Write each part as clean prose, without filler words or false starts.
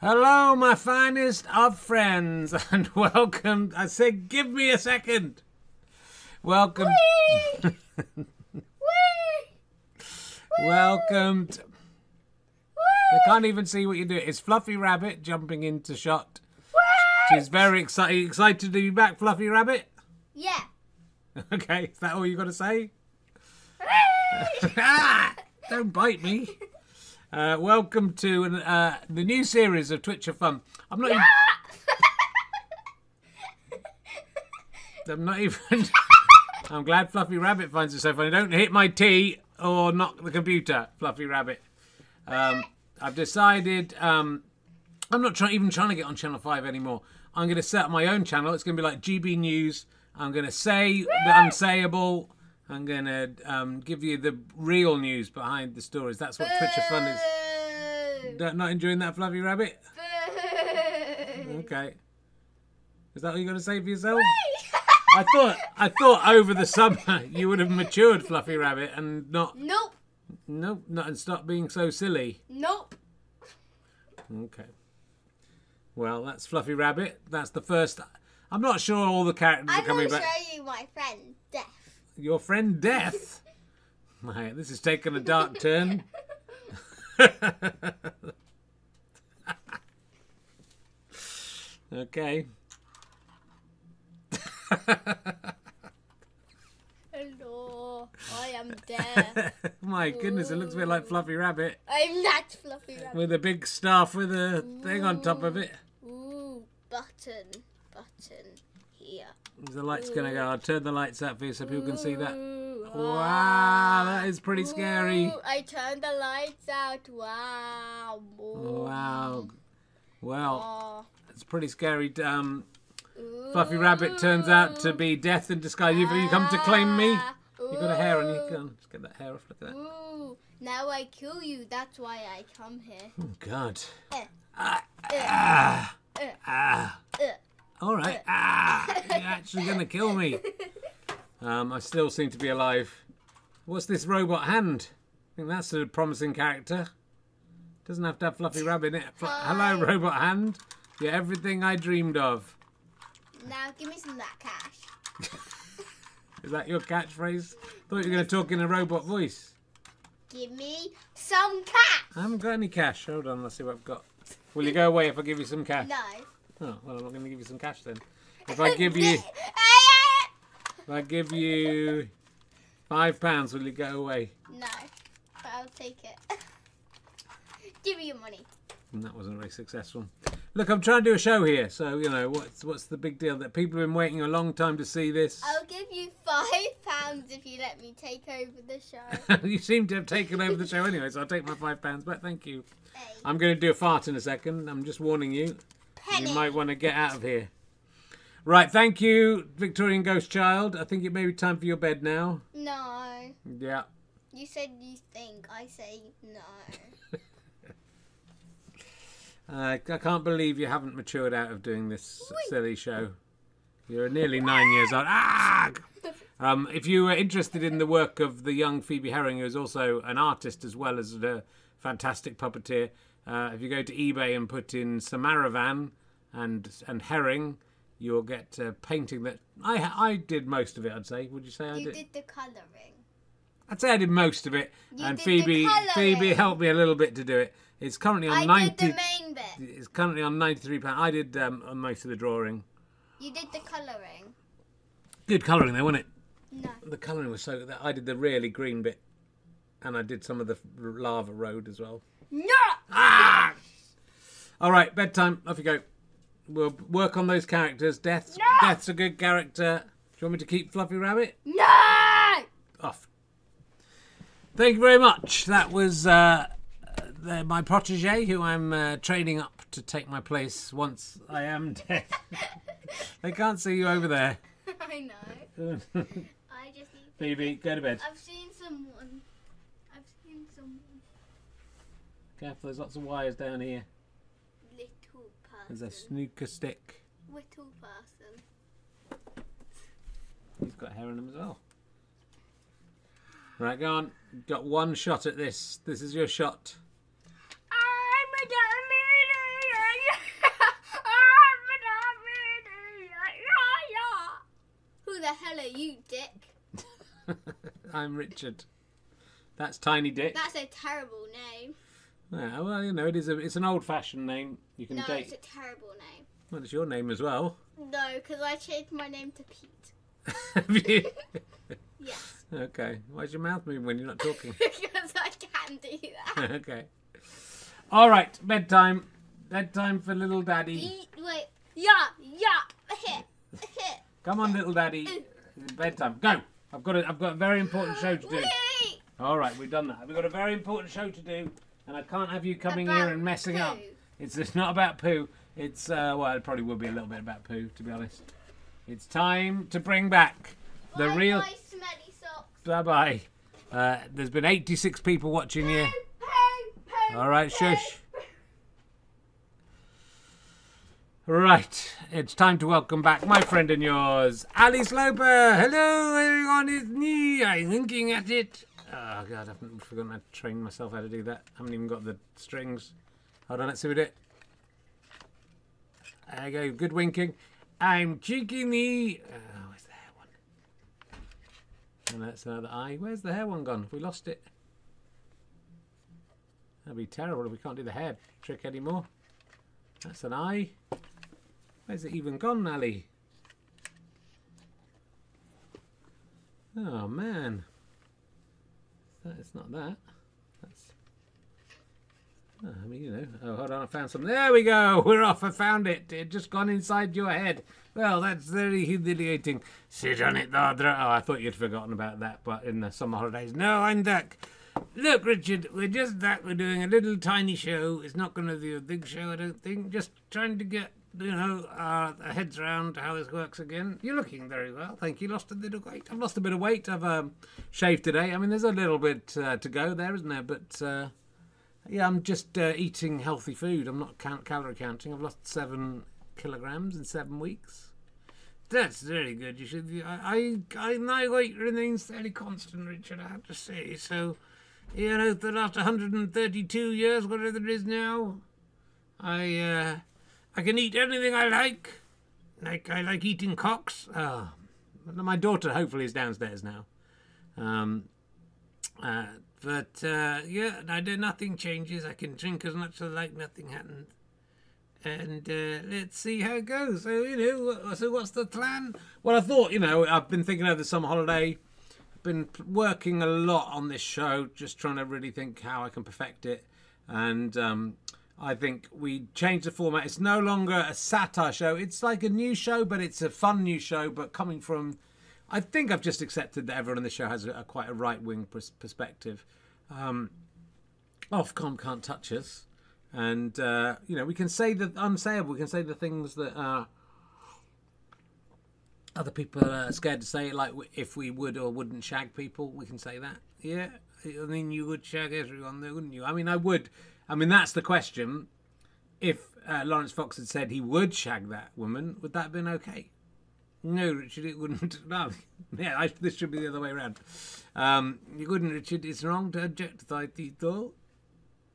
Hello, my finest of friends, and welcome. I said, give me a second. Welcome. Welcome. I can't even see what you do. It's Fluffy Rabbit jumping into shot. She's very excited. Excited to be back, Fluffy Rabbit? Yeah. Okay, is that all you got to say? Don't bite me. Welcome to the new series of Twitch of Fun. I'm not even... I'm glad Fluffy Rabbit finds it so funny. Don't hit my tea or knock the computer, Fluffy Rabbit. I've decided I'm not even trying to get on Channel 5 anymore. I'm going to set up my own channel. It's going to be like GB News. I'm going to say the unsayable. I'm going to give you the real news behind the stories. That's what Twitch of Fun is. Not enjoying that, Fluffy Rabbit? Okay. Is that all you got to say for yourself? I thought over the summer you would have matured, Fluffy Rabbit, and not... Nope. Nope, not and stop being so silly. Nope. Okay. Well, that's Fluffy Rabbit. That's the first... I'm not sure all the characters are coming back. I will show you my friend, Death. Your friend Death? Right, this has taken a dark turn. Okay. Hello, I am Death. My goodness, it looks a bit like Fluffy Rabbit. I'm not Fluffy Rabbit. With a big staff with a thing on top of it. Ooh, button here. The light's going to go. I'll turn the lights up for you so people can see that. Ooh, Wow, that is pretty scary. I turned the lights out. Wow. Wow. Well, Oh. it's pretty scary. Fluffy Rabbit turns out to be Death in disguise. You come to claim me? You got a hair on you. Go on, let's get that hair off. Look at that. Ooh, now I kill you. That's why I come here. Oh, God. Uh, All right. You're actually going to kill me. I still seem to be alive. What's this robot hand? I think that's a promising character. Doesn't have to have Fluffy Rabbit in it. Hello, robot hand. You're everything I dreamed of. Now give me some of that cash. Is that your catchphrase? Thought you were going to talk in a robot voice. Give me some cash. I haven't got any cash. Hold on, let's see what I've got. Will you go away if I give you some cash? No. Oh, well, I'm not going to give you some cash then. If I give you £5, will you go away? No, but I'll take it. Give me your money. And that wasn't very successful. Look, I'm trying to do a show here, so you know what's the big deal? That people have been waiting a long time to see this. I'll give you £5 if you let me take over the show. You seem to have taken over the show anyway, so I'll take my £5 back. Thank you. Hey. I'm going to do a fart in a second. I'm just warning you. Penny. You might want to get out of here. Right, thank you, Victorian Ghost Child. I think it may be time for your bed now. No. Yeah. You said you think. I say no. I can't believe you haven't matured out of doing this silly show. You're nearly 9 years old. Ah! If you were interested in the work of the young Phoebe Herring, who is also an artist as well as a fantastic puppeteer, if you go to eBay and put in Samaravan and Herring, you'll get a painting that I did most of it. I'd say. Would you say I did? You did the colouring. I'd say I did most of it, and Phoebe helped me a little bit to do it. It's currently on I did the main bit. It's currently on £93. I did most of the drawing. You did the colouring. Good colouring though, wasn't it? No. The colouring was so that I did the really green bit, and I did some of the lava road as well. No. Ah! All right, bedtime. Off you go. We'll work on those characters. Death's a good character. Do you want me to keep Fluffy Rabbit? No. Off. Thank you very much. That was my protege, who I'm training up to take my place once I am dead. They can't see you over there. I know. I just need Phoebe, go to bed. I've seen someone. Careful, there's lots of wires down here. Little person. There's a snooker stick. Little person. He's got hair on him as well. Right, go on. Got one shot at this. This is your shot. Who the hell are you, Dick? I'm Richard. That's Tiny Dick. That's a terrible name. Yeah, well, you know, it's an old-fashioned name. You can No, take. it's a terrible name. Well, it's your name as well. No, because I changed my name to Pete. Have you? Yes. Okay. Why's your mouth moving when you're not talking? Because I can do that. Okay. All right, bedtime. Bedtime for little daddy. Wait. Yeah. Come on, little daddy. Bedtime. Go. I've got a very important show to do. Wait. All right, we've done that. We've got a very important show to do, and I can't have you coming here and messing up. It's not about poo. It's well, it probably will be a little bit about poo, to be honest. It's time to bring back the real. My smelly socks. Bye bye. There's been 86 people watching you. All right, shush. Right, it's time to welcome back my friend and yours, Ali Sloper. Hello, everyone, it's me. I'm looking at it. Oh, God, I've forgotten how to train myself how to do that. I haven't even got the strings. Hold on, let's see what it. There you go, good winking. I'm cheeking the... where's the hair one? And that's another eye. Where's the hair one gone? Have we lost it? That'd be terrible if we can't do the hair trick anymore. That's an eye. Where's it even gone, Ali? Oh, man. It's not that. That's... Oh, I mean, you know. Oh, hold on, I found something. There we go. We're off. I found it. It just gone inside your head. Well, that's very humiliating. Sit on it, Dardra. Oh, I thought you'd forgotten about that, but in the summer holidays. No, I'm back. Look, Richard, we're just that. We're doing a little tiny show. It's not going to be a big show, I don't think. Just trying to get, you know, our heads around how this works again. You're looking very well. Thank you. Lost a little weight. I've lost a bit of weight. I've shaved today. I mean, there's a little bit to go there, isn't there? But, yeah, I'm just eating healthy food. I'm not calorie counting. I've lost 7 kilograms in 7 weeks. That's very good. You should. My weight remains fairly constant, Richard, I have to say. So, you know, the last 132 years, whatever it is now, I can eat anything I like. Like I like eating cocks. Oh, my daughter hopefully is downstairs now. But yeah, I do. Nothing changes. I can drink as much as I like. Nothing happens. And let's see how it goes. So, you know, so what's the plan? Well, I thought, you know, I've been thinking over the summer holiday. I've been working a lot on this show, just trying to really think how I can perfect it. And I think we changed the format. It's no longer a satire show. It's like a new show, but it's a fun new show. But coming from, I think I've just accepted that everyone on the show has quite a right-wing perspective. Ofcom can't touch us. And, you know, we can say the unsayable. We can say the things that other people are scared to say, like if we would or wouldn't shag people, we can say that. Yeah, I mean, you would shag everyone, though, wouldn't you? I mean, I would. I mean, that's the question. If Lawrence Fox had said he would shag that woman, would that have been okay? No, Richard, it wouldn't. No, yeah, this should be the other way around. You wouldn't, Richard. It's wrong to object to thy title.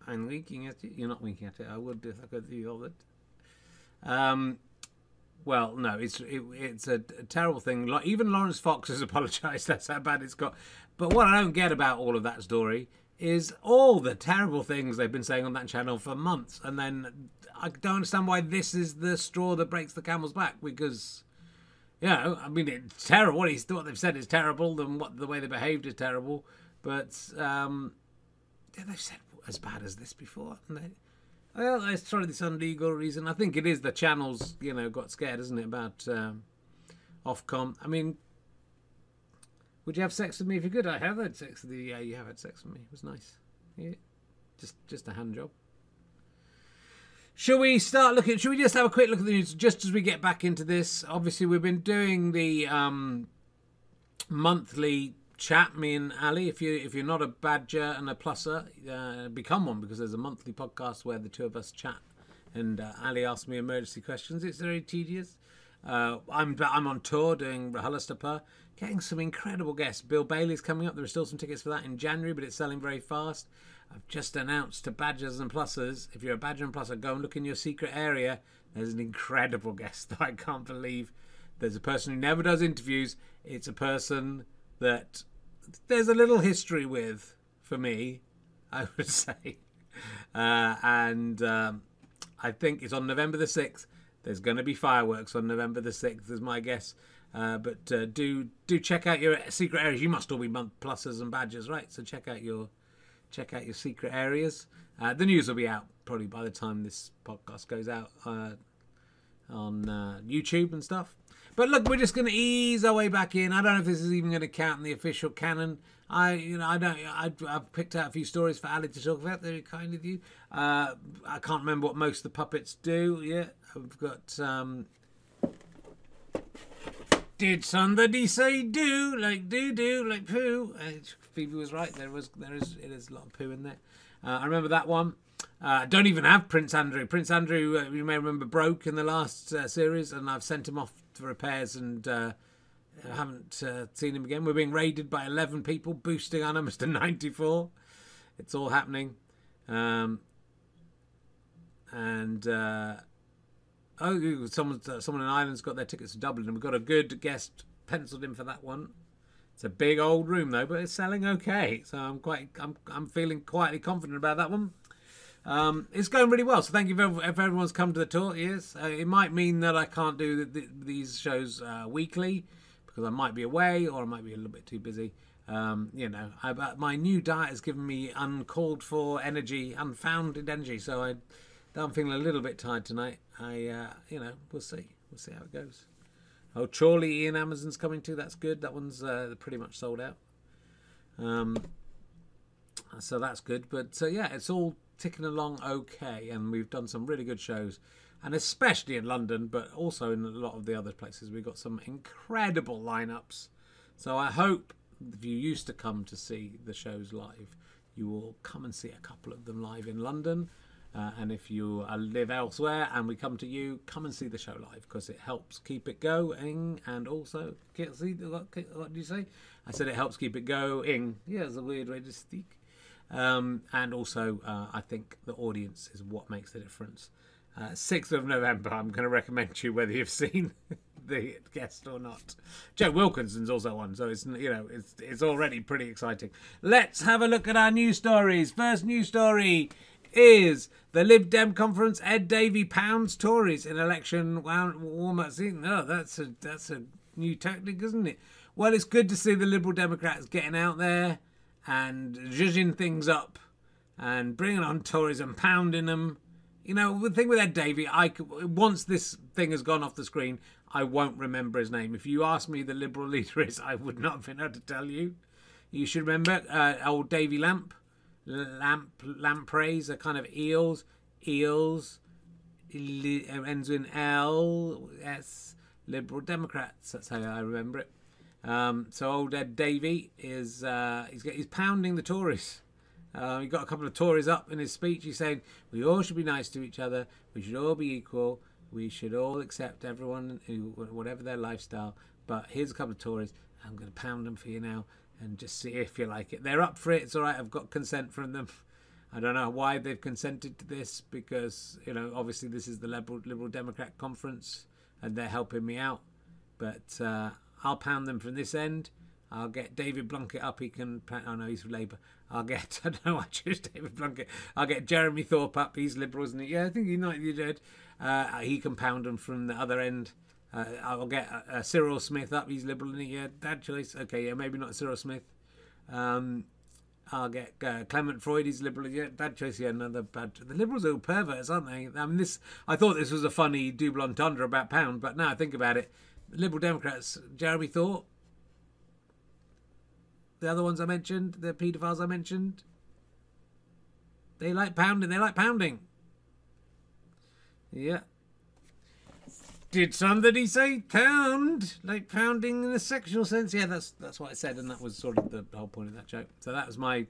I'm winking at it. You're not winking at it. I would if I could see all that. Well, no, it's a terrible thing. Even Lawrence Fox has apologised. That's how bad it's got. But what I don't get about all of that story is all the terrible things they've been saying on that channel for months. And then I don't understand why this is the straw that breaks the camel's back. Because, you know, I mean, it's terrible. What they've said is terrible. The way they behaved is terrible. But yeah, they've said as bad as this before, haven't they? Well, let's try this on legal reason. I think it is the channels, you know, got scared, isn't it, about Ofcom. I mean, would you have sex with me if you could? I have had sex with you. Yeah, you have had sex with me. It was nice. Yeah, just a hand job. Shall we start looking? Should we just have a quick look at the news just as we get back into this? Obviously, we've been doing the monthly chat, me and Ali. If you're not a badger and a plusser, become one, because there's a monthly podcast where the two of us chat and Ali asks me emergency questions. It's very tedious. I'm on tour doing Hollister, getting some incredible guests. Bill Bailey's coming up. There are still some tickets for that in January, but it's selling very fast. I've just announced to Badgers and Plussers, if you're a Badger and Plusser, go and look in your secret area. There's an incredible guest that I can't believe. There's a person who never does interviews. It's a person that there's a little history with, for me, I would say. I think it's on November the 6th. There's going to be fireworks on November the 6th, is my guess. But do check out your secret areas. You must all be Plussers and Badgers, right? So check out your secret areas. The news will be out probably by the time this podcast goes out on YouTube and stuff. But look, we're just going to ease our way back in. I don't know if this is even going to count in the official canon. I've picked out a few stories for Ali to talk about. Very kind of you. I can't remember what most of the puppets do yet. I've got did somebody say do like do like poo? Phoebe was right. It is a lot of poo in there. I remember that one. Don't even have Prince Andrew. Prince Andrew, you may remember, broke in the last series, and I've sent him off for repairs, and I haven't seen him again. We're being raided by 11 people, boosting our numbers to 94. It's all happening. Someone in Ireland's got their tickets to Dublin, and we've got a good guest penciled in for that one. It's a big old room though, but it's selling okay, so I'm feeling quietly confident about that one. It's going really well, so thank you if everyone's come to the tour. Yes, it might mean that I can't do these shows weekly because I might be away or I might be a little bit too busy. My new diet has given me uncalled for energy, unfounded energy, so I'm feeling a little bit tired tonight. We'll see how it goes. Oh, Chorley Ian Amazon's coming too. That's good. That one's pretty much sold out. So that's good. But it's all ticking along okay, and we've done some really good shows, and especially in London, but also in a lot of the other places. We've got some incredible lineups. So I hope if you used to come to see the shows live, you will come and see a couple of them live in London. And if you live elsewhere and we come to you, come and see the show live because it helps keep it going. And also, what did you say? I said it helps keep it going. Yeah, it's a weird way to speak. And also, I think the audience is what makes the difference. 6th of November, I'm going to recommend to you whether you've seen the guest or not. Joe Wilkinson's also on, so it's already pretty exciting. Let's have a look at our news stories. First news story is the Lib Dem Conference. Ed Davey pounds Tories in election warm-up season. Oh, that's a new tactic, isn't it? Well, it's good to see the Liberal Democrats getting out there and zhuzhing things up and bringing on Tories and pounding them. The thing with Ed Davey, once this thing has gone off the screen, I won't remember his name. If you ask me the Liberal leader is, I would not have been able to tell you. You should remember old Davy Lampreys are kind of eels, ends in L-S, Liberal Democrats. That's how I remember it. So old Ed Davey is he's pounding the Tories. He got a couple of Tories up in his speech. He's saying we all should be nice to each other. We should all be equal. We should all accept everyone whatever their lifestyle. But here's a couple of Tories. I'm going to pound them for you now. And just see if you like it. They're up for it. It's all right. I've got consent from them. I don't know why they've consented to this because, obviously this is the Liberal Democrat conference and they're helping me out. But I'll pound them from this end. I'll get David Blunkett up. He can... Oh, no, he's Labour. I don't know. I choose David Blunkett. I'll get Jeremy Thorpe up. He's Liberal, isn't he? Yeah, I think you did. He can pound them from the other end. I'll get Cyril Smith up. He's Liberal, isn't he? Yeah, bad choice. Okay, yeah, maybe not Cyril Smith. I'll get Clement Freud. He's Liberal. Yeah, bad choice. Yeah, another bad. The Liberals are all perverts, aren't they? I mean, I thought this was a funny double entendre about pound, but now I think about it, the Liberal Democrats, Jeremy Thorpe, the other ones I mentioned, the paedophiles I mentioned, they like pounding. Yeah. Did somebody say pound? Like pounding in a sexual sense? Yeah, that's what I said, and that was sort of the whole point of that joke. So that was my...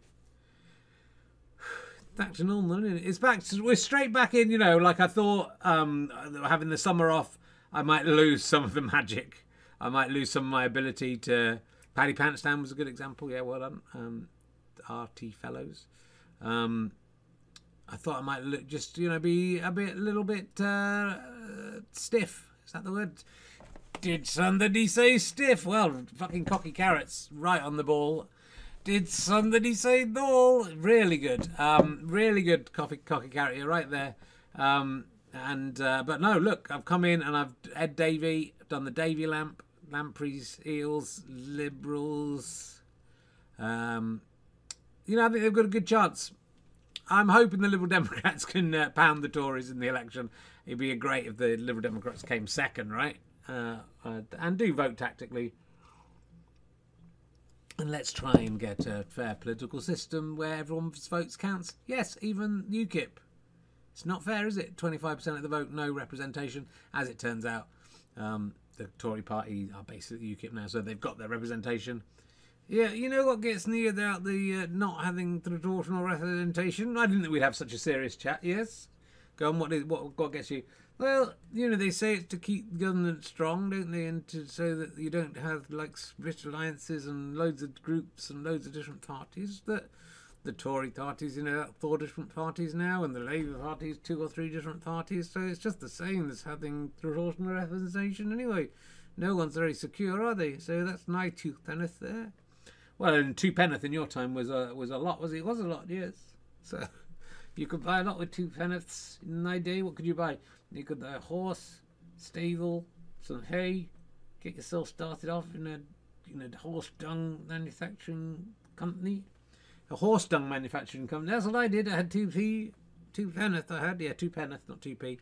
Back to normal, isn't it? We're straight back in, like I thought, having the summer off, I might lose some of the magic. I might lose some of my ability to... Paddy Pantsdown was a good example. Yeah, well done. RT Fellows. I thought I might just, be a little bit stiff. Is that the word? Did somebody say stiff? Well, fucking cocky carrots, right on the ball. Did somebody say ball? Really good. Really good cocky carrot. You're right there. But no, look, I've come in and I've Ed Davey, done the Davey lamp, Lampreys, Eels, Liberals. I think they've got a good chance. I'm hoping the Liberal Democrats can pound the Tories in the election. It'd be great if the Liberal Democrats came second, right? And do vote tactically. And let's try and get a fair political system where everyone's votes counts. Yes, even UKIP. It's not fair, is it? 25% of the vote, no representation. As it turns out, the Tory party are basically UKIP now, so they've got their representation. Yeah, you know what gets me about the not having proportional representation? I didn't think we'd have such a serious chat. Yes? Go on, what gets you? Well, they say it's to keep government strong, don't they? And so that you don't have, split alliances and loads of groups and loads of different parties. That the Tory parties, 4 different parties now, and the Labour parties, 2 or 3 different parties. So it's just the same as having proportional representation anyway. No one's very secure, are they? So that's my 2 penneth there. Well, and 2 penneth in your time was a lot, was it? It was a lot, yes. So you could buy a lot with 2 penneths in my day. What could you buy? You could buy a horse, stable, some hay, get yourself started off in a horse dung manufacturing company. A horse dung manufacturing company. That's what I did. I had 2p, 2 penneth. I had 2 penneth, not 2p,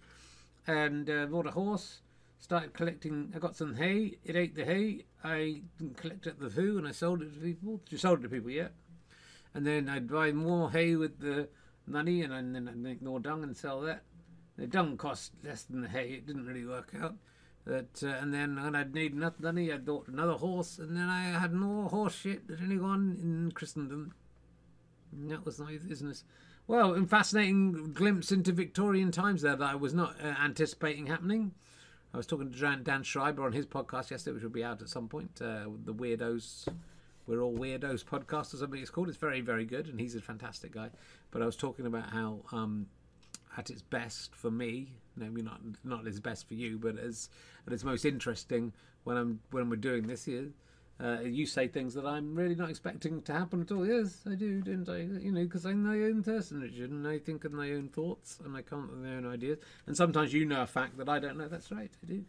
and bought a horse. Started collecting. I got some hay. It ate the hay. I collected the poo and I sold it to people. Sold it to people, yeah. And then I'd buy more hay with the money, and then I'd make more dung and sell that. The dung cost less than the hay. It didn't really work out. And then when I'd need enough money, I bought another horse, and then I had more horse shit than anyone in Christendom. And that was my business. Well, a fascinating glimpse into Victorian times there that I was not anticipating happening. I was talking to Dan Schreiber on his podcast yesterday, which will be out at some point. The Weirdos, We're All Weirdos podcast or something it's called. It's very, very good, and he's a fantastic guy. But I was talking about how, at its best for me, maybe not as best for you, but at its most interesting when we're doing this here. You say things that I'm really not expecting to happen at all. Yes, I do, don't I? Because I'm my own personage, and I think of my own thoughts, and I come up with my own ideas. And sometimes you know a fact that I don't know. That's right, I do.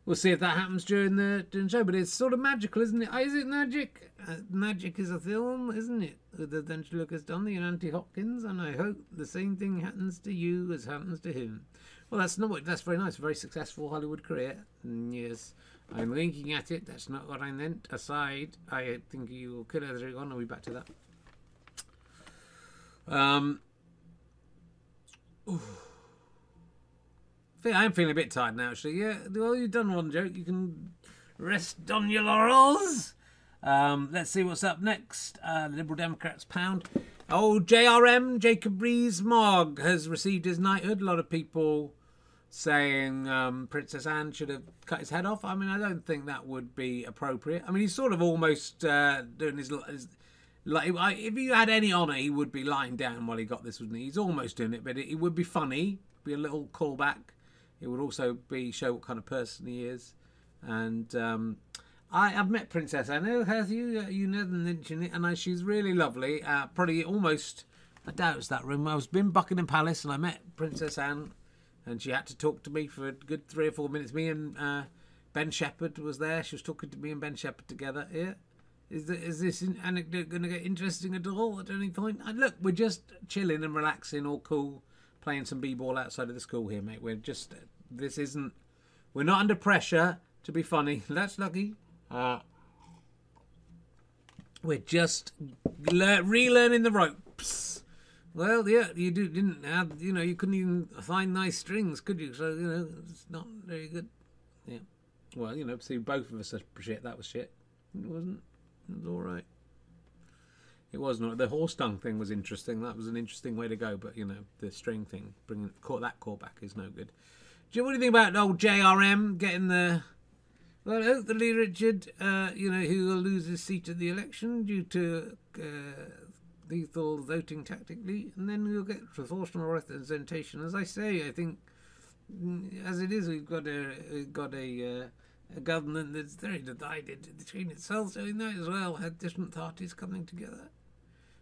We'll see if that happens during the show, but it's sort of magical, isn't it? Is it magic? Magic is a film, isn't it? With Adventure Lucas Donnelly and Auntie Hopkins, and I hope the same thing happens to you as happens to him. Well, that's very nice. Very successful Hollywood career. Yes. I'm winking at it. That's not what I meant. Aside, I think you will kill everyone. I'll be back to that. I'm feeling a bit tired now, actually. Yeah, well, you've done one joke. You can rest on your laurels. Let's see what's up next. The Liberal Democrats pound. Oh, JRM, Jacob Rees-Mogg, has received his knighthood. A lot of people saying Princess Anne should have cut his head off. I mean, I don't think that would be appropriate. I mean, he's sort of almost doing his like, if you had any honour, he would be lying down while he got this, wouldn't he? He's almost doing it, but it would be funny, be a little callback. It would also show what kind of person he is. And I've met Princess Anne. Oh, have you? You never mentioned it. And she's really lovely. Probably almost, I doubt it's that room. I was in Buckingham Palace and I met Princess Anne. And she had to talk to me for a good 3 or 4 minutes. Me and Ben Shepherd was there. She was talking to me and Ben Shepherd together. Yeah. Is this anecdote going to get interesting at all at any point? Look, we're just chilling and relaxing, all cool, playing some b-ball outside of the school here, mate. We're not under pressure to be funny. That's lucky. We're just relearning the ropes. Well, yeah, you didn't have, you couldn't even find nice strings, could you? So, it's not very good. Yeah. Well, see, both of us are shit. That was shit. It wasn't. It was all right. It wasn't. The horse dung thing was interesting. That was an interesting way to go. But, the string thing, that callback is no good. What do you think about old JRM getting the... Well, hopefully, Richard, who will lose his seat at the election due to lethal voting tactically, and then we'll get proportional representation. As I say, I think, as it is, we've got a government that's very divided between itself, so we might as well have different parties coming together.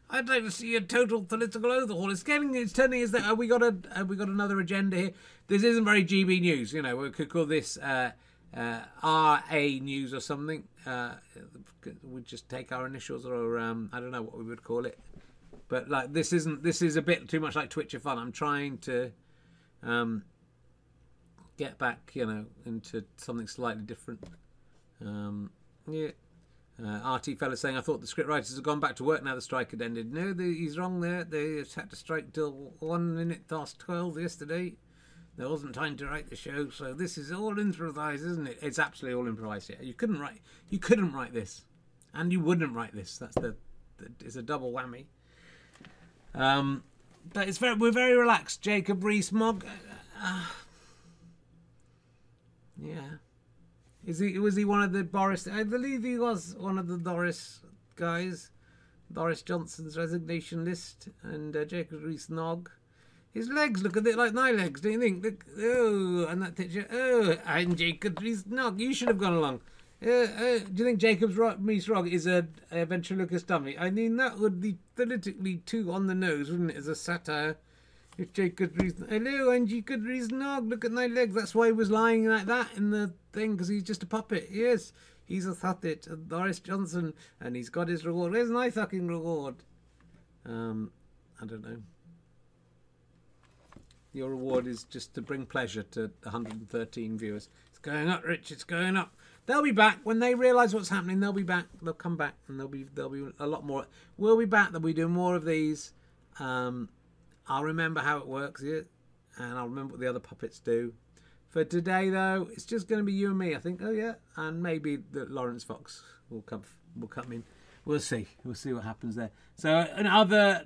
I'd like to see a total political overhaul. It's turning as though we got another agenda here. This isn't very GB news, We could call this RA news or something. We'd just take our initials, or I don't know what we would call it. But like this is a bit too much like Twitcher fun. I'm trying to get back, into something slightly different. RT fella saying, I thought the script writers had gone back to work now the strike had ended. No, he's wrong there. They had to strike till 1 minute past 12 yesterday. There wasn't time to write the show, so this is all improvised, isn't it? It's absolutely all improvised. Yeah, you couldn't write this, and you wouldn't write this. It's a double whammy. But we're very relaxed. Jacob Rees-Mogg. Yeah. Was he one of the Boris? I believe he was one of the Doris guys. Boris Johnson's resignation list, and Jacob Rees-Mogg. His legs look a bit like my legs, don't you think? Look, oh, and that picture. Oh, I'm Jacob Rees-Mogg. You should have gone along. Do you think Jacob Rees-Mogg is a ventriloquist dummy? I mean, that would be politically too on the nose, wouldn't it, as a satire? If Jacob Rees-Mogg, hello, I'm Jacob Rees-Mogg. Look at my legs. That's why he was lying like that in the thing, because he's just a puppet. Yes, he's a puppet. Boris Johnson, and he's got his reward. Where's my fucking reward? I don't know. Your reward is just to bring pleasure to 113 viewers. It's going up, Rich. It's going up. They'll be back when they realise what's happening. They'll be back. They'll come back, and there'll be a lot more. We'll be back. They'll be doing more of these. I'll remember how it works here, and I'll remember what the other puppets do. For today, though, it's just going to be you and me, I think. Oh yeah, and maybe the Lawrence Fox will come in. We'll see. We'll see what happens there. So another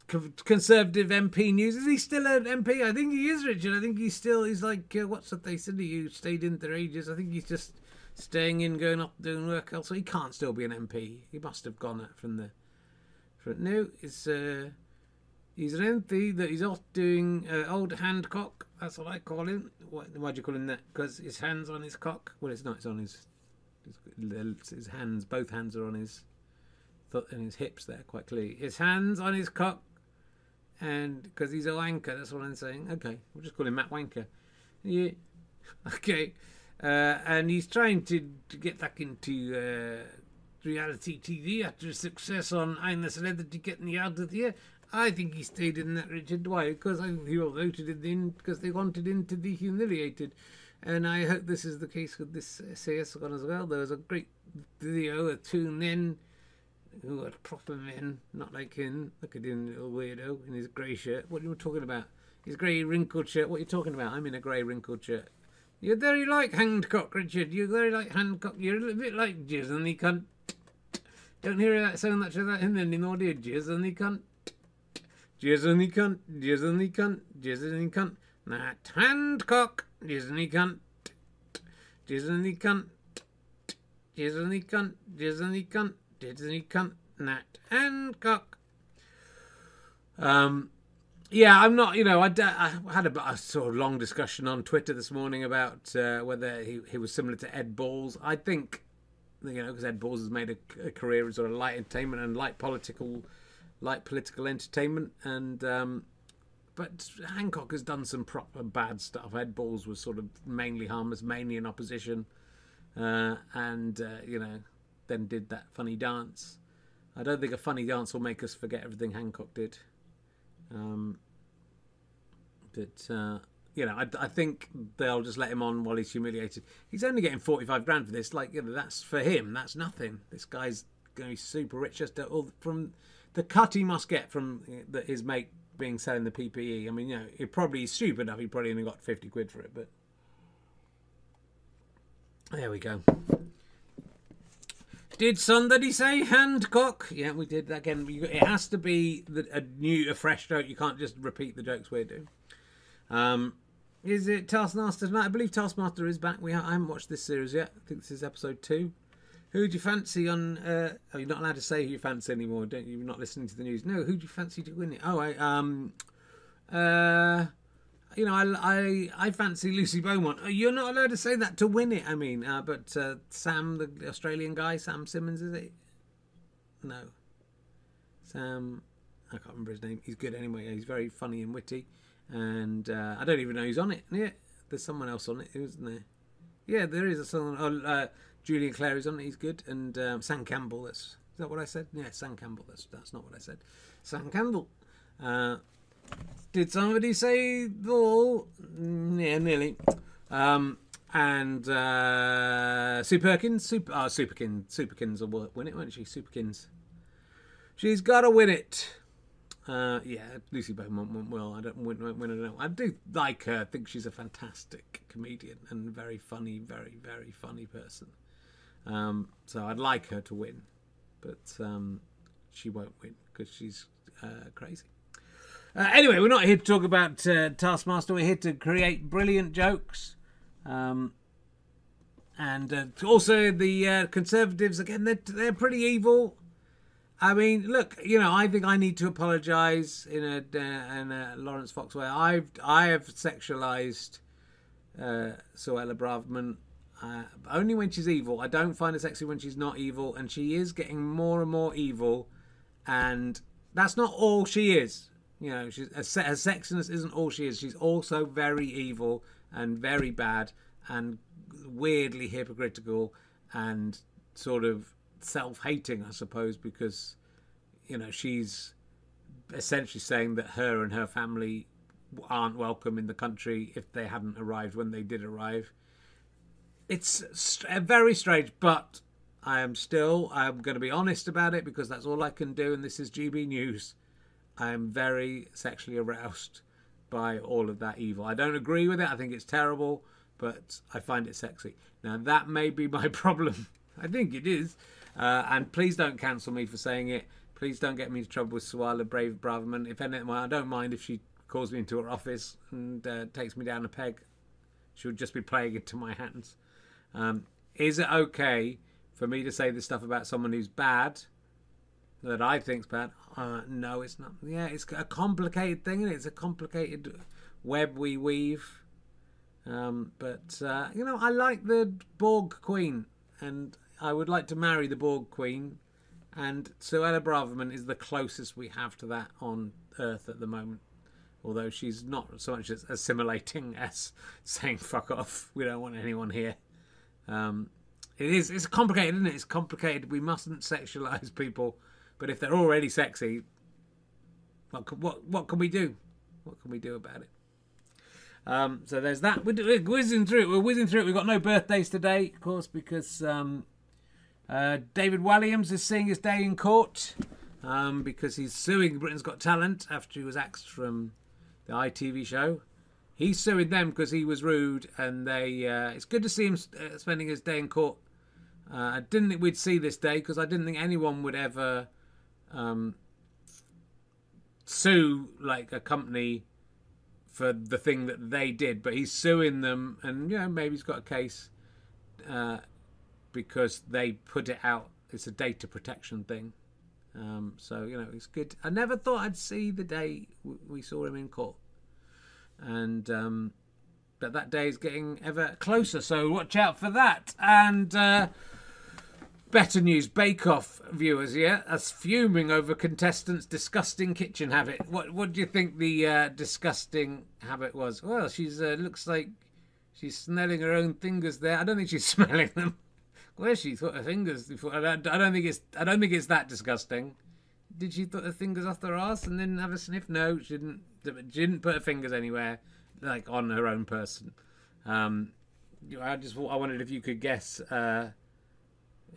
Conservative MP news. Is he still an MP? I think he is, Richard. I think he's like, what's that they said? You stayed in for ages. I think he's just staying in, going up, doing work elsewhere. He can't still be an MP. He must have gone out from the... No, he's an MP that he's off doing old Hancock. That's what I call him. Why do you call him that? Because his hand's on his cock. Well, it's not. It's on his hands. Both hands are on his... and his hips there, quite clearly. His hands on his cock. And because he's a wanker, that's what I'm saying. Okay, we'll just call him Matt Wanker. Yeah. Okay. And he's trying to get back into reality TV after success on I'm the Celebrity Getting You Out of Here. I think he stayed in that, Richard. Why? Because I think they all voted him in because they wanted him to be humiliated. And I hope this is the case with this SAS one as well. There was a great video of two men who are proper men, not like him. Look at him, little weirdo, in his grey shirt. What are you talking about? His grey wrinkled shirt. What are you talking about? I'm in a grey wrinkled shirt. You're very like Hancock, Richard. You're very like Hancock. You're a little bit like Jizz and he cunt. Don't hear that so much of that him anymore, do you? Jizz and he cunt. Jizz and he cunt. Jizz and he cunt. Jizz and he cunt. Not Hancock. Jizz and he cunt. Jizz and he cunt. Jizz and he cunt. Jizz and he cunt. Disney cunt, Nat Hancock. Yeah, I'm not, I had a sort of long discussion on Twitter this morning about whether he was similar to Ed Balls. I think, because Ed Balls has made a career in sort of light entertainment and light political entertainment, and but Hancock has done some proper bad stuff. Ed Balls was sort of mainly harmless, mainly in opposition, then did that funny dance. I don't think a funny dance will make us forget everything Hancock did. I think they'll just let him on while he's humiliated. He's only getting 45 grand for this. That's for him. That's nothing. This guy's going to be super rich just from the cut he must get from his mate selling the PPE. I mean, he's stupid enough. He probably only got 50 quid for it, but there we go. Did somebody say Hancock? Yeah, we did. Again, it has to be a fresh joke. You can't just repeat the jokes we're doing. Is it Taskmaster tonight? I believe Taskmaster is back. I haven't watched this series yet. I think this is episode 2. Who do you fancy on... oh, you're not allowed to say who you fancy anymore, don't you? You're not listening to the news. No, who do you fancy to win it? Oh, you know, I fancy Lucy Beaumont. You're not allowed to say that to win it, I mean. But Sam, the Australian guy, Sam Simmons, is it? No. Sam... I can't remember his name. He's good anyway. He's very funny and witty. And I don't even know who's on it. Yeah, there's someone else on it, isn't there? Yeah, there is someone. Oh, Julian Clare is on it. He's good. And Sam Campbell. Is that what I said? Yeah, Sam Campbell. That's not what I said. Sam Campbell. Did somebody say the all? Yeah, nearly. And Sue Perkins. Superkins will win it, won't she? Superkins. She's got to win it. Yeah, Lucy Beaumont will. I don't win. I don't know. I do like her. I think she's a fantastic comedian and very funny, very, very funny person. So I'd like her to win, but she won't win because she's crazy. Anyway, we're not here to talk about Taskmaster. We're here to create brilliant jokes. And also the Conservatives, again, they're pretty evil. I mean, look, you know, I think I need to apologise in a Lawrence Fox way. I have sexualised Suella Braverman only when she's evil. I don't find her sexy when she's not evil, and she is getting more and more evil, and that's not all she is. You know, her sexiness isn't all she is. She's also very evil and very bad and weirdly hypocritical and sort of self-hating, I suppose, because, you know, she's essentially saying that her and her family aren't welcome in the country if they hadn't arrived when they did arrive. It's very strange, but I'm going to be honest about it because that's all I can do, and this is GB News. I am very sexually aroused by all of that evil. I don't agree with it. I think it's terrible, but I find it sexy. Now, that may be my problem. I think it is. And please don't cancel me for saying it. Please don't get me into trouble with Suella Braverman. If anything, I don't mind if she calls me into her office and takes me down a peg. She'll just be playing into my hands. Is it okay for me to say this stuff about someone who's bad, that I think's bad? No, it's not. Yeah, it's a complicated thing, isn't it? It's a complicated web we weave. But you know, I like the Borg Queen, and I would like to marry the Borg Queen, and Suella Braverman is the closest we have to that on Earth at the moment. Although she's not so much as assimilating as saying "fuck off." We don't want anyone here. It's complicated, isn't it? It's complicated. We mustn't sexualize people, but if they're already sexy, what can we do? What can we do about it? So there's that. We're whizzing through it. We're whizzing through it. We've got no birthdays today, of course, because David Walliams is seeing his day in court because he's suing Britain's Got Talent after he was axed from the ITV show. He's suing them because he was rude, and they. It's good to see him spending his day in court. I didn't think we'd see this day because I didn't think anyone would ever sue like a company for the thing that they did, but he's suing them, and you know, maybe he's got a case because they put it out. It's a data protection thing, so you know, it's good. I never thought I'd see the day we saw him in court, and but that day is getting ever closer, so watch out for that. And better news, Bake Off viewers, yeah, as fuming over contestants' disgusting kitchen habit. What do you think the disgusting habit was? Well, she's looks like she's smelling her own fingers there. I don't think she's smelling them. Where she thought her fingers before? I don't think it's that disgusting. Did she put her fingers off her arse and then have a sniff? No, she didn't. She didn't put her fingers anywhere, like on her own person. I wondered if you could guess.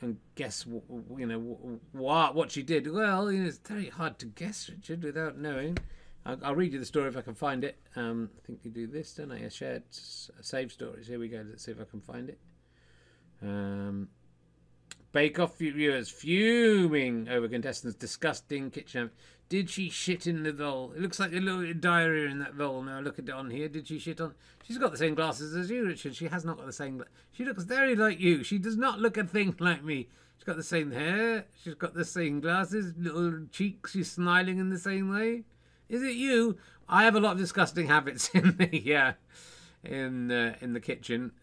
And guess, you know, what she did. Well, you know, it's very hard to guess, Richard, without knowing. I'll read you the story if I can find it. I think you do this, don't I? Shared save stories. Here we go. Let's see if I can find it. Bake Off viewers fuming over contestants' disgusting kitchen. Did she shit in the bowl? It looks like a little diarrhea in that bowl. Now look at it on here. Did she shit on? She's got the same glasses as you, Richard. She has not got the same. She looks very like you. She does not look a thing like me. She's got the same hair. She's got the same glasses. Little cheeks. She's smiling in the same way. Is it you? I have a lot of disgusting habits in the in the kitchen.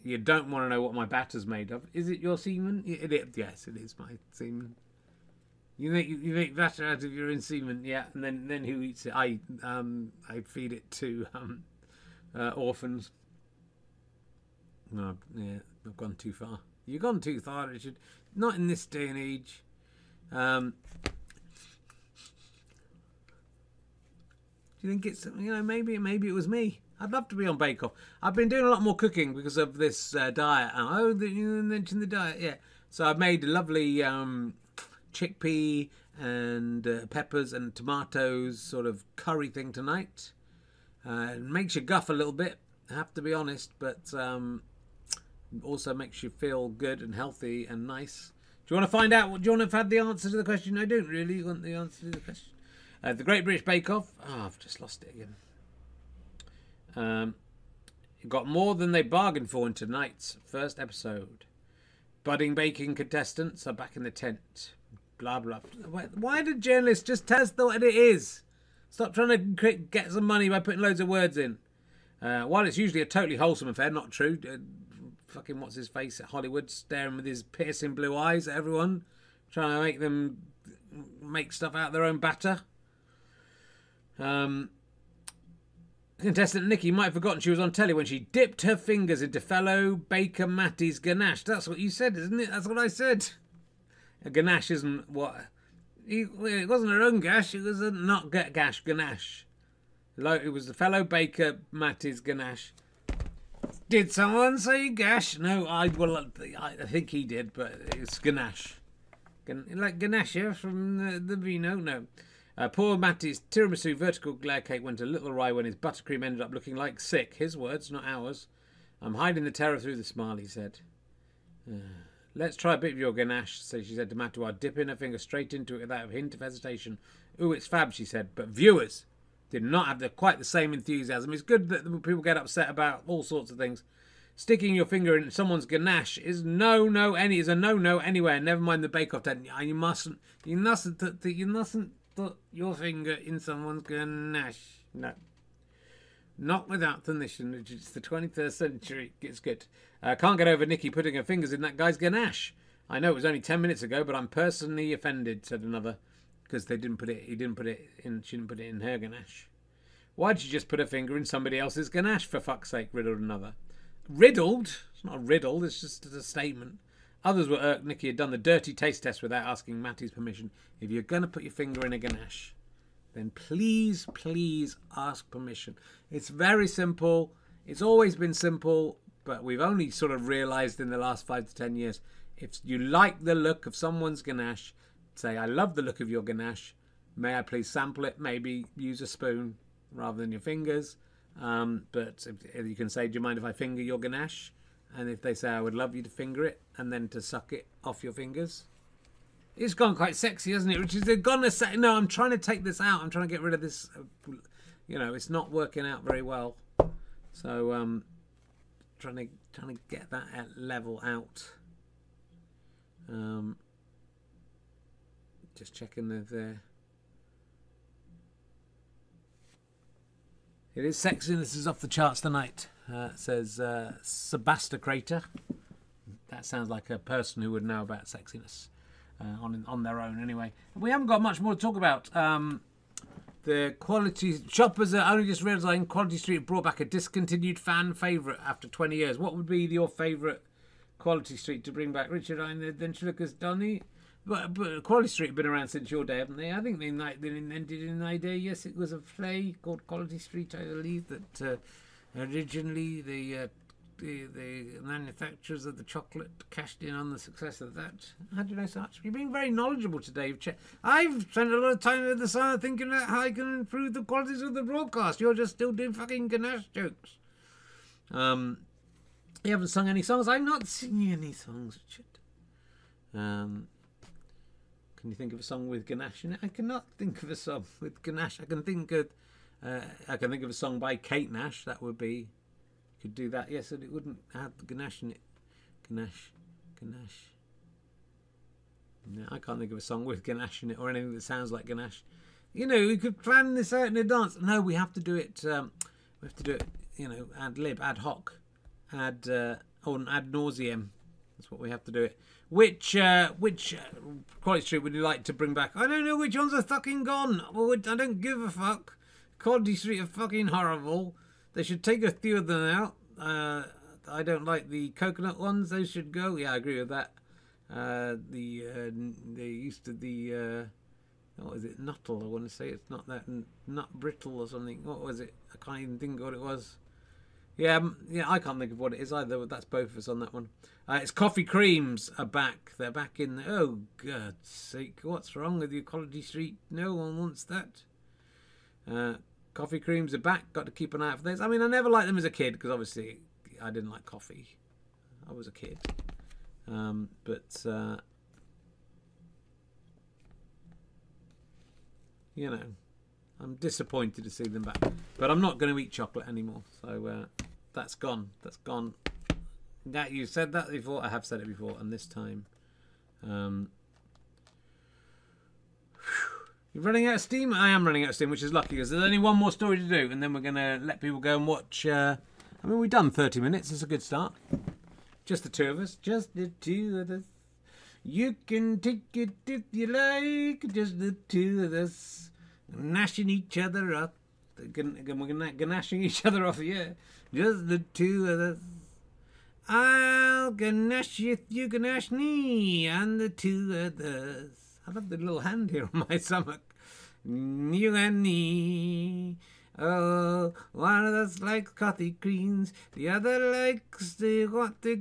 You don't want to know what my batter's made of. Is it your semen? Yes, it is my semen. You make batter out of your own semen, yeah, and then who eats it? I feed it to orphans. No, yeah, I've gone too far. You've gone too far, Richard. Not in this day and age. Do you think it's, maybe it was me? I'd love to be on Bake Off. I've been doing a lot more cooking because of this diet. Oh, you mentioned the diet, yeah. So I've made a lovely chickpea and peppers and tomatoes sort of curry thing tonight. It makes you guff a little bit, I have to be honest, but also makes you feel good and healthy and nice. Do you want to find out? Do you want to have had the answer to the question? I don't really want the answer to the question. The Great British Bake Off. Oh, I've just lost it again. It got more than they bargained for in tonight's first episode. Budding baking contestants are back in the tent. Blah, blah. Why did journalists just tell us what it is? Stop trying to get some money by putting loads of words in. While it's usually a totally wholesome affair, not true. Fucking what's his face at Hollywood, staring with his piercing blue eyes at everyone, trying to make them make stuff out of their own batter. Contestant Nikki might have forgotten she was on telly when she dipped her fingers into fellow baker Matty's ganache. That's what you said, isn't it? That's what I said. A ganache isn't what... It wasn't her own gash, it was a not gash, ganache. It was the fellow baker Matty's ganache. Did someone say gash? No, I think he did, but it's ganache. Like ganache from the vino? No. Poor Matty's tiramisu vertical glare cake went a little awry when his buttercream ended up looking like sick. His words, not ours. I'm hiding the terror through the smile, he said. Let's try a bit of your ganache, so she said to Matty while dipping her finger straight into it without a hint of hesitation. Ooh, it's fab, she said, but viewers did not have quite the same enthusiasm. It's good that people get upset about all sorts of things. Sticking your finger in someone's ganache is a no-no anywhere. Never mind the Bake Off tent. You mustn't put your finger in someone's ganache. No. Not without permission. It's the 21st century. It's good. Can't get over Nikki putting her fingers in that guy's ganache. I know it was only 10 minutes ago, but I'm personally offended, said another. Because she didn't put it in her ganache. Why'd she just put her finger in somebody else's ganache, for fuck's sake, riddled another. Riddled? It's not a riddle, it's just a statement. Others were irked Nikki had done the dirty taste test without asking Matty's permission. If you're going to put your finger in a ganache, then please, please ask permission. It's very simple. It's always been simple, but we've only sort of realised in the last 5 to 10 years. If you like the look of someone's ganache, say, I love the look of your ganache. May I please sample it? Maybe use a spoon rather than your fingers. But if you can say, do you mind if I finger your ganache? And if they say, I would love you to finger it and then to suck it off your fingers. It's gone quite sexy, hasn't it? Which is they're gonna say, no, I'm trying to take this out. I'm trying to get rid of this. It's not working out very well. So trying to get that level out. Just checking the It is sexiness is off the charts tonight. Says Sebastocrator. That sounds like a person who would know about sexiness on their own. Anyway, we haven't got much more to talk about. The quality shoppers are only just realising Quality Street brought back a discontinued fan favourite after 20 years. What would be your favourite Quality Street to bring back? Richard, then Schlucker's Donny. But Quality Street have been around since your day, haven't they? I think they invented in my day. Yes, it was a play called Quality Street, I believe, that originally the manufacturers of the chocolate cashed in on the success of that. How do you know so much? You've been very knowledgeable today. I've spent a lot of time with the summer thinking about how I can improve the qualities of the broadcast. You're just still doing fucking ganache jokes. You haven't sung any songs. I'm not singing any songs, Richard. Can you think of a song with ganache in it? I cannot think of a song with ganache. I can think of a song by Kate Nash. That would be, could do that. Yes, and it wouldn't have ganache in it. Ganache. No, I can't think of a song with ganache in it or anything that sounds like ganache. You know, we could plan this out in advance. No, we have to do it. We have to do it. You know, ad hoc, ad nauseum. That's what we have to do it. Which Quality Street would you like to bring back? I don't know which ones are fucking gone. Well, I don't give a fuck. Quality Street are fucking horrible. They should take a few of them out. I don't like the coconut ones. Those should go. Yeah, I agree with that. They used to the what was it? Nuttle. I want to say it's not that. Nut brittle or something. What was it? I can't even think what it was. Yeah, I can't think of what it is either. But that's both of us on that one. It's coffee creams are back. They're back in. Oh, God's sake! What's wrong with you, Quality Street? No one wants that. Coffee creams are back. Got to keep an eye out for those. I mean, I never liked them as a kid because obviously I didn't like coffee. I was a kid. You know, I'm disappointed to see them back. But I'm not going to eat chocolate anymore. So that's gone. That's gone. Yeah, you said that before. I have said it before. And this time... You're running out of steam? I am running out of steam, which is lucky because there's only one more story to do. And then we're going to let people go and watch... I mean, we've done 30 minutes. It's a good start. Just the two of us. Just the two of us. You can take it if you like. Just the two of us. Gnashing each other up. We're gnashing each other off, yeah. Just the two of us. I'll ganache you if you ganache me. And the two of us. I love the little hand here on my stomach. You and me. Oh, one of us likes coffee creams, the other likes the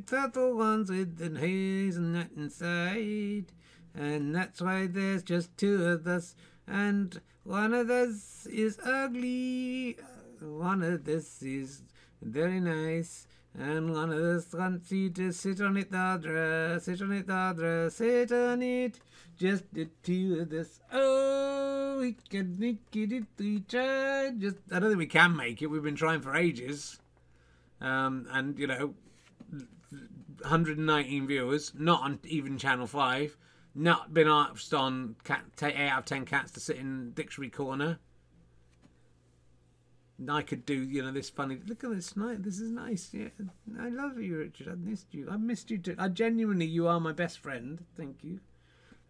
turtle ones with the hazelnut inside. And that's why there's just two of us, and one of us is ugly, one of us is very nice, and one of us wants you to sit on it, the other, sit on it, the other, sit on it. Just the two of us. Oh, we can make it if we try. Just, I don't think we can make it. We've been trying for ages. And, you know, 119 viewers, not on even Channel 5. Not been asked on 8 out of 10 cats to sit in Dictionary Corner. I could do, you know, this funny... Look at this night. This is nice. Yeah, I love you, Richard. I missed you. I missed you too. Genuinely, you are my best friend. Thank you.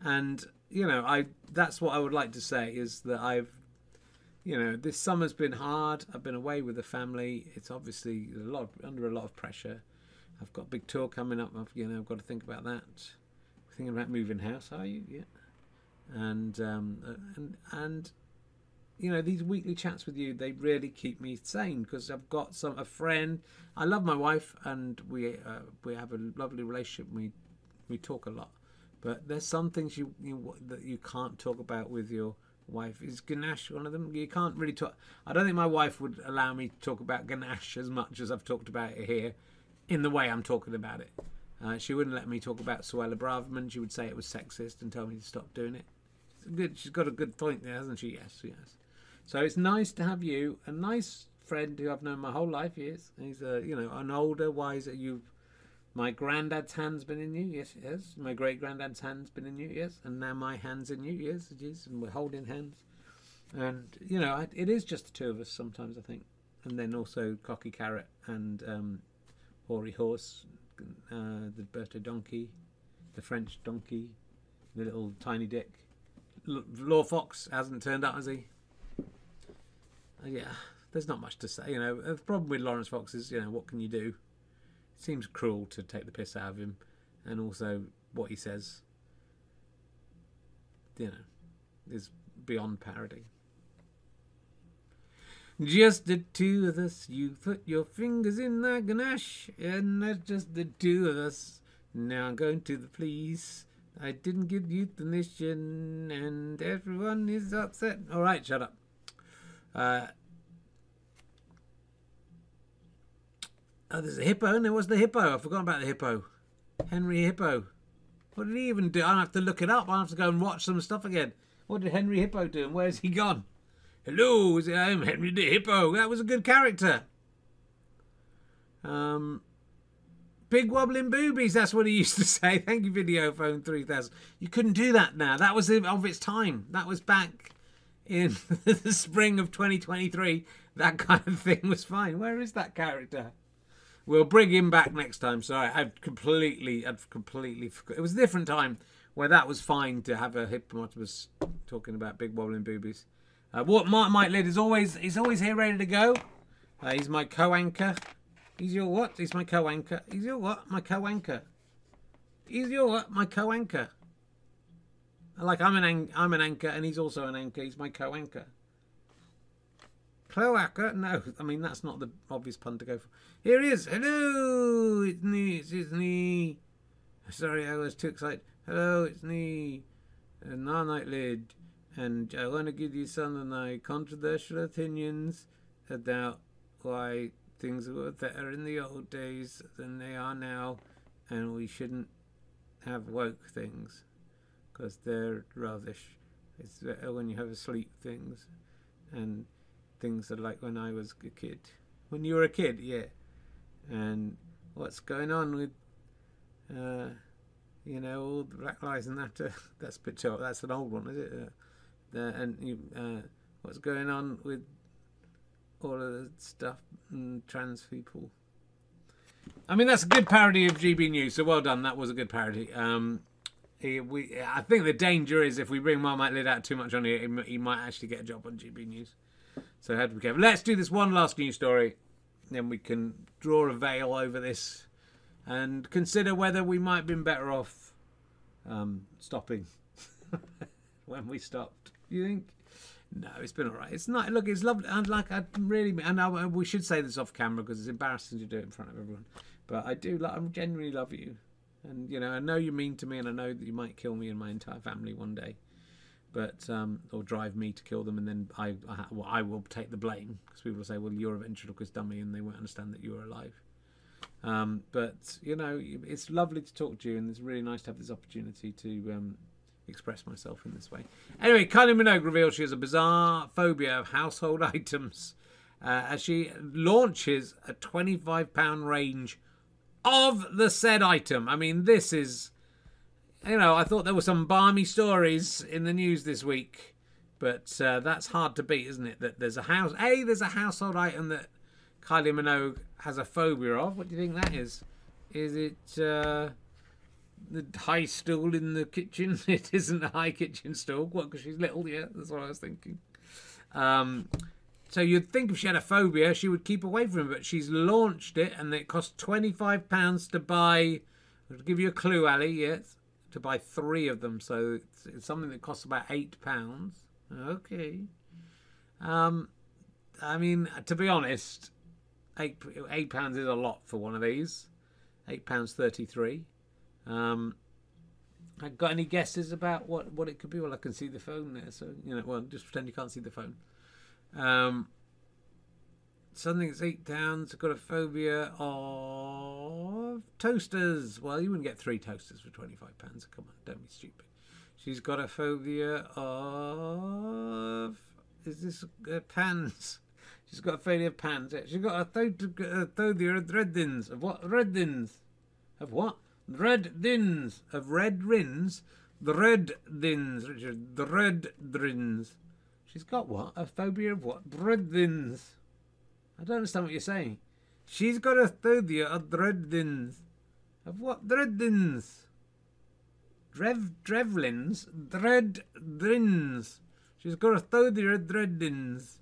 And, you know, that's what I would like to say is that you know, this summer's been hard. I've been away with the family. It's obviously under a lot of pressure. I've got a big tour coming up. I've got to think about that. Thinking about moving house, are you? Yeah. And you know, these weekly chats with you, they really keep me sane because I've got a friend. I love my wife and we have a lovely relationship. We talk a lot. But there's some things that you can't talk about with your wife. Is ganache one of them? You can't really talk. I don't think my wife would allow me to talk about ganache as much as I've talked about it here, in the way I'm talking about it. She wouldn't let me talk about Suella Braverman. She would say it was sexist and tell me to stop doing it. She's got a good point there, hasn't she? Yes, yes. So it's nice to have you, a nice friend who I've known my whole life. Yes, he's you know, an older, wiser. My granddad's hand's been in you, yes, it has. My great-granddad's hand's been in you, yes. And now my hand's in you, yes, it is. And we're holding hands. And, you know, it is just the two of us sometimes, I think. And then also Cocky Carrot and Hoary Horse, the birthday donkey, the French donkey, the little tiny dick. Law Fox hasn't turned up, has he? Yeah, there's not much to say, you know. The problem with Lawrence Fox is, you know, what can you do? Seems cruel to take the piss out of him, and also what he says, you know, is beyond parody. Just the two of us, you put your fingers in the ganache, and that's just the two of us. Now I'm going to the police. I didn't get euthanasia, and everyone is upset. All right, shut up. Oh, there's a hippo, and there was the hippo. I forgot about the hippo. Henry Hippo. What did he even do? I'll have to look it up. I'll have to go and watch some stuff again. What did Henry Hippo do and where's he gone? Hello, I'm Henry the Hippo. That was a good character. Big wobbling boobies, that's what he used to say. Thank you, Videophone 3000. You couldn't do that now. That was of its time. That was back in the spring of 2023. That kind of thing was fine. Where is that character? We'll bring him back next time. Sorry, I've completely forgot. It was a different time where that was fine to have a hippopotamus talking about big wobbling boobies. What Mike Lid is always here ready to go. He's my co-anchor. He's your what? He's my co-anchor. He's your what? My co-anchor. He's your what? My co-anchor. Like I'm an anchor and he's also an anchor. He's my co-anchor. Cloaca? No, I mean that's not the obvious pun to go for. Here he is. Hello, it's me. It's me. Sorry, I was too excited. Hello, it's me. Night Lid, and I want to give you some of my controversial opinions about why things were better in the old days than they are now, and we shouldn't have woke things because they're rubbish. It's better when you have asleep things, and things are like when I was a kid. When you were a kid, yeah. And what's going on with, you know, all the Black Lives Matter? That's a bit too, that's an old one, is it? What's going on with all of the stuff and trans people? I mean, that's a good parody of GB News, so well done. That was a good parody. I think the danger is if we bring Marmite Lid out too much on here, he might actually get a job on GB News. So how do we go? Let's do this one last news story. Then we can draw a veil over this and consider whether we might have been better off stopping when we stopped. You think? No, it's been all right. It's not. Look, it's lovely. And like, we should say this off camera because it's embarrassing to do it in front of everyone. But I do. I genuinely love you, and you know, I know you're mean to me, and I know that you might kill me and my entire family one day. But or drive me to kill them, and then I will take the blame because people will say, "Well, you're a ventriloquist dummy," and they won't understand that you are alive. But you know, it's lovely to talk to you, and it's really nice to have this opportunity to express myself in this way. Anyway, Kylie Minogue reveals she has a bizarre phobia of household items as she launches a £25 range of the said item. I mean, this is. You know, I thought there were some balmy stories in the news this week, but that's hard to beat, isn't it? That there's a household item that Kylie Minogue has a phobia of. What do you think that is? Is it the high stool in the kitchen? It isn't a high kitchen stool. What? Because she's little, yeah. That's what I was thinking. So you'd think if she had a phobia, she would keep away from it, but she's launched it, and it costs £25 to buy. I'll give you a clue, Ali. Yes. To buy 3 of them, so it's something that costs about £8. Okay. I mean, to be honest, £8 is a lot for one of these. £8.33. I got any guesses about what it could be? Well, I can see the phone there, so you know. Well, just pretend you can't see the phone. Something that's £8. I've got a phobia of toasters. Well, you wouldn't get 3 toasters for £25. Come on, don't be stupid. She's got a phobia of... Is this pans? She's got a phobia of pans. She's got a phobia of red dins. Of what? Red dins. Of what? Red dins. Of red rins. The red dins, Richard. The red dins. She's got what? A phobia of what? Red dins. I don't understand what you're saying. She's got a phobia of dreadins. Of what dreadins? Drevlins? Dreadins. She's got a phobia of dreadins.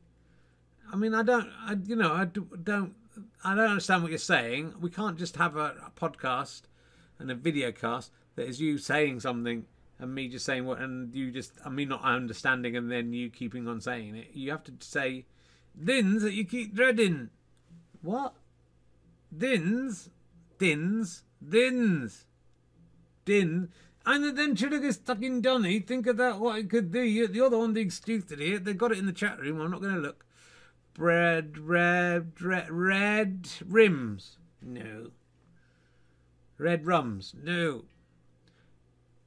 I mean, I don't understand what you're saying. We can't just have a podcast and a video cast that is you saying something and me just saying what, and you just, I mean, not understanding and then you keeping on saying it. You have to say dins that you keep dreading. What? Dins? Dins? Dins? Din? And the ventriloquist fucking dummy, think about what it could do. You're the one being stupid here. They've got it in the chat room. I'm not going to look. Red rims. No. Red rums. No.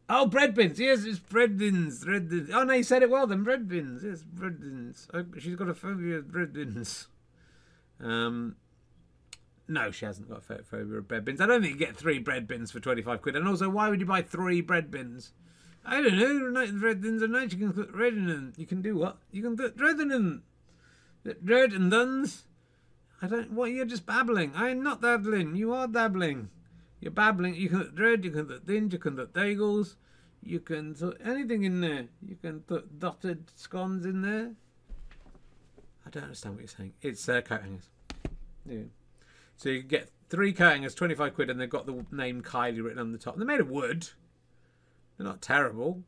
Oh, bread bins. Yes, it's bread bins. Bread bins. Oh, no, you said it well then. Bread bins. Yes, bread bins. Oh, she's got a phobia of bread bins. No, she hasn't got a phobia of bread bins. I don't think you get 3 bread bins for 25 quid. And also, why would you buy 3 bread bins? I don't know. Bread bins are nice. You can put bread in them. You can do what? You can put bread in them. Bread and duns. I don't. What? You're just babbling. I'm not babbling. You are dabbling. You're babbling. You can put bread. You can put thins. You can put bagels. You can put anything in there. You can put dotted scones in there. I don't understand what you're saying. It's coat hangers. Yeah. So you get 3 coat hangers, 25 quid, and they've got the name Kylie written on the top. They're made of wood. They're not terrible.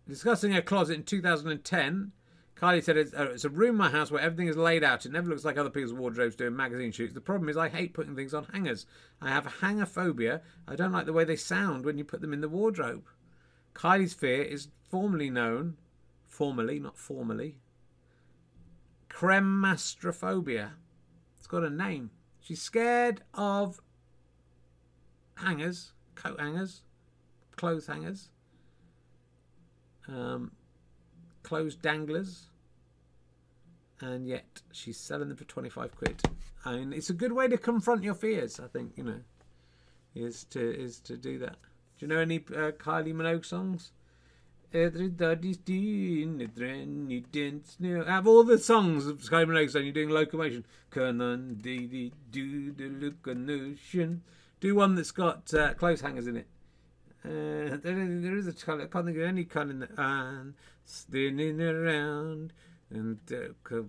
Discussing her closet in 2010, Kylie said it's a room in my house where everything is laid out. It never looks like other people's wardrobes doing magazine shoots. The problem is I hate putting things on hangers. I have a hanger phobia. I don't like the way they sound when you put them in the wardrobe. Kylie's fear is formerly, not formally, cremastrophobia. It's got a name. She's scared of hangers, coat hangers, clothes hangers, clothes danglers, and yet she's selling them for 25 quid. I mean, it's a good way to confront your fears, I think, you know, is to do that. Do you know any Kylie Minogue songs? Everybody's doing it, then you dance now. Have all the songs of Kylie Minogue saying you're doing locomotion. Can on do the locomotion. Do one that's got clothes hangers in it. There is a colour. I can't think of any colour in the spinning around and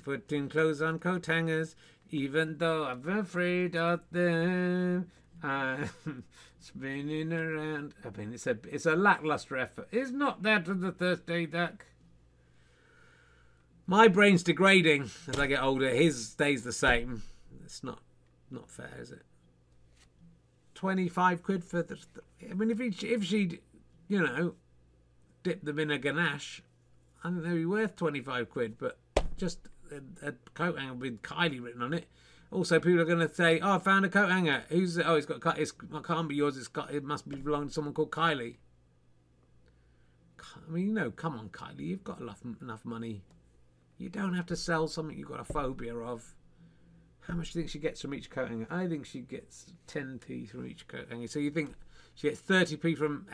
putting clothes on coat hangers. Even though I'm afraid of them, I'm spinning around. I mean, it's a lackluster effort. Is not that of the Thursday Duck? My brain's degrading as I get older. His stays the same. It's not fair, is it? 25 quid for the. I mean, if she'd, you know, dip them in a ganache, I think they'd be worth 25 quid. But just a coat hanger with Kylie written on it. Also, people are going to say, "Oh, I found a coat hanger. Who's it? Oh, it can't be yours. It must belong to someone called Kylie." I mean, you know, come on, Kylie, you've got enough money. You don't have to sell something you've got a phobia of. How much do you think she gets from each coat hanger? I think she gets 10p from each coat hanger. So you think she gets 30p from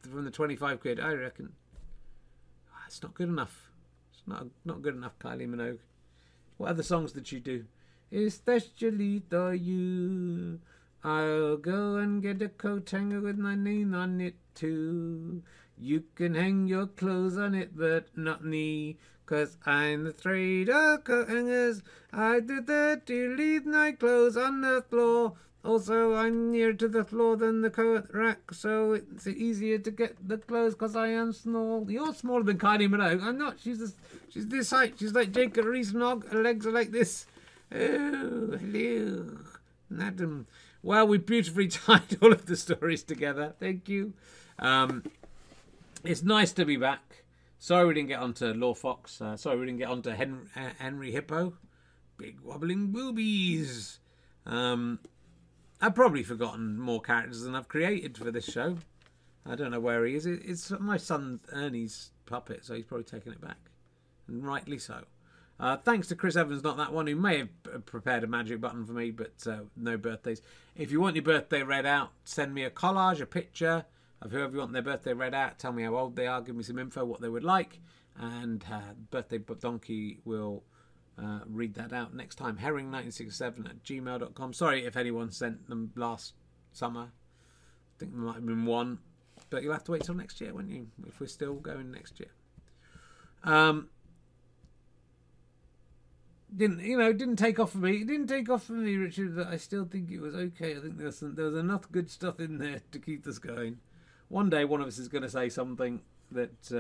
the 25 quid? I reckon it's not good enough. It's not good enough, Kylie Minogue. What other songs did she do? Especially for you, I'll go and get a coat hanger with my name on it too. You can hang your clothes on it, but not me. 'Cause I'm afraid of coat hangers. I do that to leave my clothes on the floor. Also, I'm nearer to the floor than the coat rack, so it's easier to get the clothes 'cause I am small. You're smaller than Kylie Minogue. I'm not. She's this height. She's like Jacob Rees-Mogg. Her legs are like this. Oh, hello, madam. Well, we beautifully tied all of the stories together. Thank you. It's nice to be back. Sorry we didn't get onto Law Fox. Sorry we didn't get onto Henry Hippo. Big wobbling boobies. I've probably forgotten more characters than I've created for this show. I don't know where he is. It's my son Ernie's puppet, so he's probably taking it back. And rightly so. Thanks to Chris Evans, not that one, who may have prepared a magic button for me, but no birthdays. If you want your birthday read out, send me a collage, a picture of whoever you want their birthday read out. Tell me how old they are, give me some info, what they would like, and Birthday Donkey will read that out next time. herring1967@gmail.com. Sorry if anyone sent them last summer. I think there might have been one, but you'll have to wait till next year, won't you, if we're still going next year. Didn't take off for me. It didn't take off for me, Richard, but I still think it was okay. I think there was enough good stuff in there to keep us going. One day, one of us is going to say something that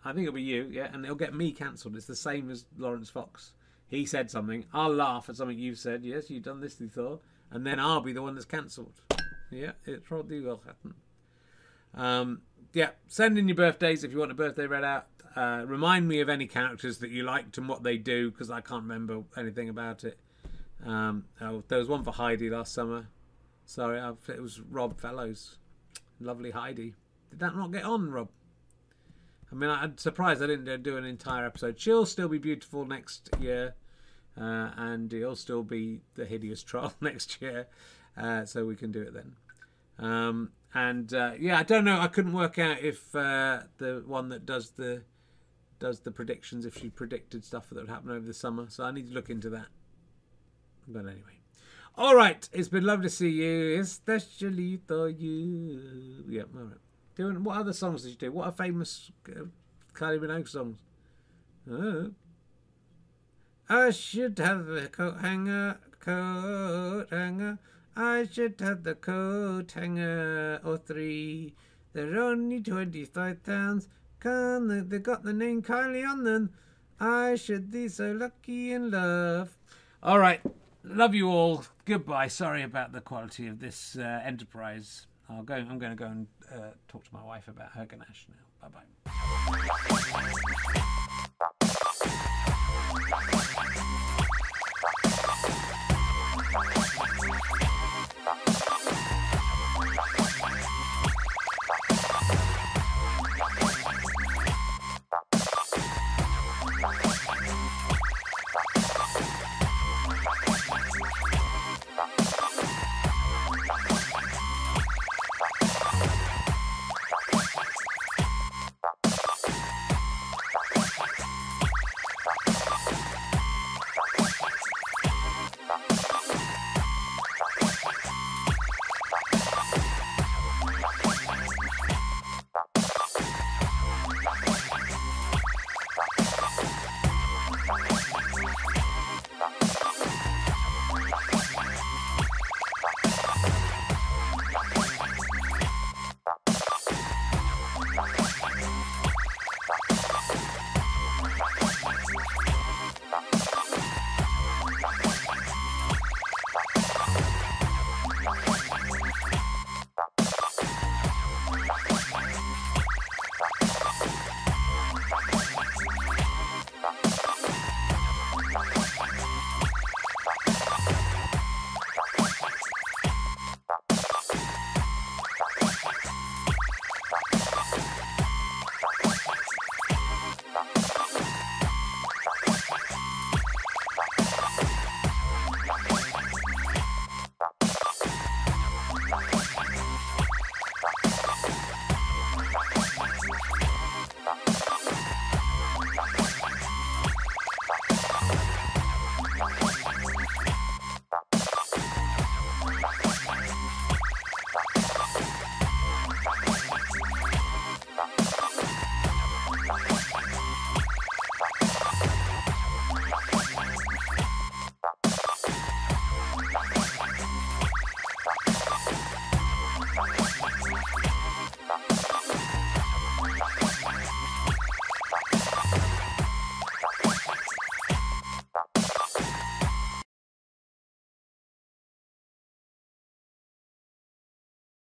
I think it'll be you, yeah, and it'll get me cancelled. It's the same as Lawrence Fox. He said something. I'll laugh at something you've said. Yes, you've done this before, and then I'll be the one that's cancelled. Yeah, it probably will happen. Yeah, send in your birthdays if you want a birthday read out. Remind me of any characters that you liked and what they do, because I can't remember anything about it. There was one for Heidi last summer. Sorry, it was Rob Fellows. lovely Heidi. Did that not get on, Rob? I mean, I'm surprised I didn't do an entire episode. She'll still be beautiful next year, and he'll still be the hideous troll next year, so we can do it then. Yeah, I don't know. I couldn't work out if the one that does the predictions, if she predicted stuff that would happen over the summer. So I need to look into that. But anyway. All right. It's been lovely to see you, especially for you. Yep, all right. What other songs did you do? What are famous Kylie Minogue songs? Oh. I should have the coat hanger. I should have the coat hanger or 3. They're only 25 pounds. They got the name Kylie on them. I should be so lucky in love. All right. Love you all. Goodbye. Sorry about the quality of this enterprise. I'm going to go and talk to my wife about her ganache now. Bye-bye.